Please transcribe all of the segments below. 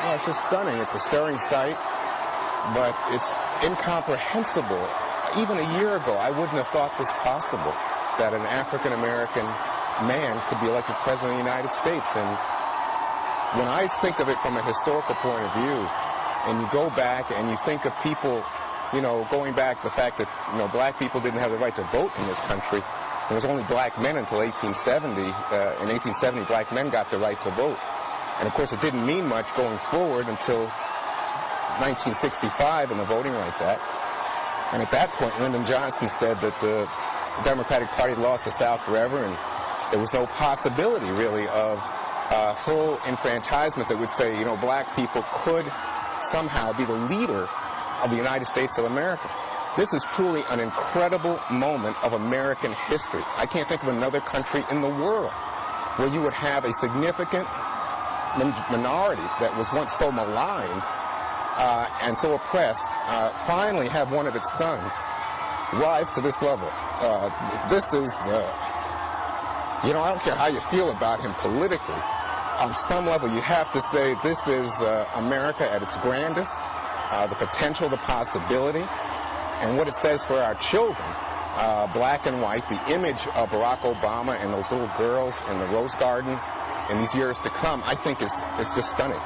Well, it's just stunning. It's a stirring sight, but it's incomprehensible. Even a year ago, I wouldn't have thought this possible, that an African-American man could be elected president of the United States. And when I think of it from a historical point of view, and you go back and you think of people, you know, going back the fact that, you know, black people didn't have the right to vote in this country. There was only black men until 1870. In 1870, black men got the right to vote. And of course, it didn't mean much going forward until 1965 in the Voting Rights Act. And at that point, Lyndon Johnson said that the Democratic Party lost the South forever, and there was no possibility, really, of full enfranchisement that would say, you know, black people could somehow be the leader of the United States of America. This is truly an incredible moment of American history. I can't think of another country in the world where you would have a significant minority that was once so maligned and so oppressed finally have one of its sons rise to this level. This is, you know, I don't care how you feel about him politically. On some level, you have to say this is America at its grandest, the potential, the possibility, and what it says for our children, black and white, the image of Barack Obama and those little girls in the Rose Garden in these years to come, I think is just stunning.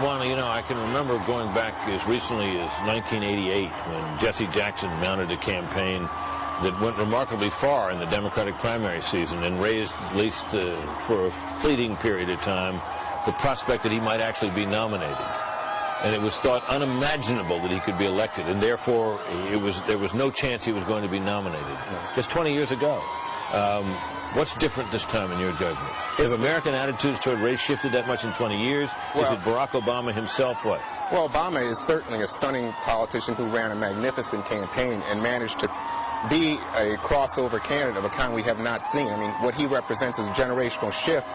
Juan, you know, I can remember going back as recently as 1988 when Jesse Jackson mounted a campaign that went remarkably far in the Democratic primary season and raised, at least for a fleeting period of time, the prospect that he might actually be nominated. And it was thought unimaginable that he could be elected, and therefore there was no chance he was going to be nominated. Just 20 years ago. What's different this time in your judgment? Have American attitudes toward race shifted that much in 20 years? Is it Barack Obama himself? What? Well, Obama is certainly a stunning politician who ran a magnificent campaign and managed to be a crossover candidate of a kind we have not seen. I mean, what he represents is a generational shift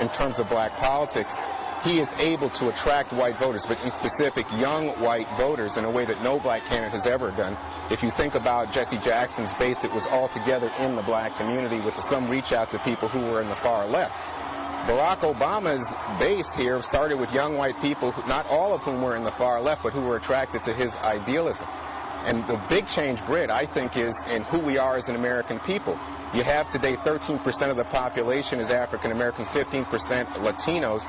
in terms of black politics. He is able to attract white voters, but in specific young white voters in a way that no black candidate has ever done. If you think about Jesse Jackson's base, it was all together in the black community with some reach out to people who were in the far left. Barack Obama's base here started with young white people, not all of whom were in the far left, but who were attracted to his idealism. And the big change, Britt, I think, is in who we are as an American people. You have today 13% of the population is African Americans, 15% Latinos.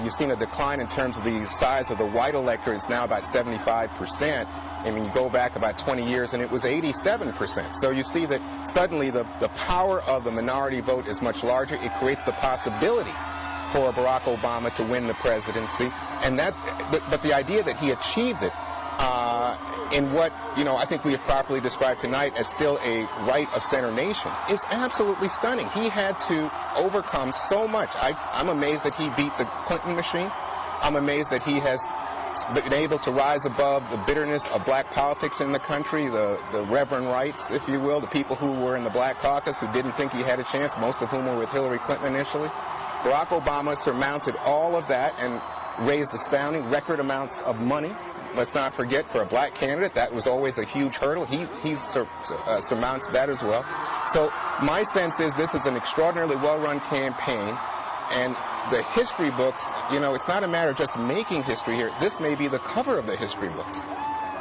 You've seen a decline in terms of the size of the white electorate. It's now about 75%. I mean, you go back about 20 years and it was 87%. So you see that suddenly the power of the minority vote is much larger. It creates the possibility for Barack Obama to win the presidency. And that's, but the idea that he achieved it in what, you know, I think we have properly described tonight as still a right of center nation is absolutely stunning. He had to overcome so much. I'm amazed that he beat the Clinton machine. I'm amazed that he has been able to rise above the bitterness of black politics in the country, the Reverend Rights, if you will, the people who were in the Black Caucus who didn't think he had a chance, most of whom were with Hillary Clinton initially. Barack Obama surmounted all of that and raised astounding record amounts of money. Let's not forget, for a black candidate, that was always a huge hurdle. He surmounts that as well. So my sense is this is an extraordinarily well-run campaign, and the history books, you know, it's not a matter of just making history here. This may be the cover of the history books.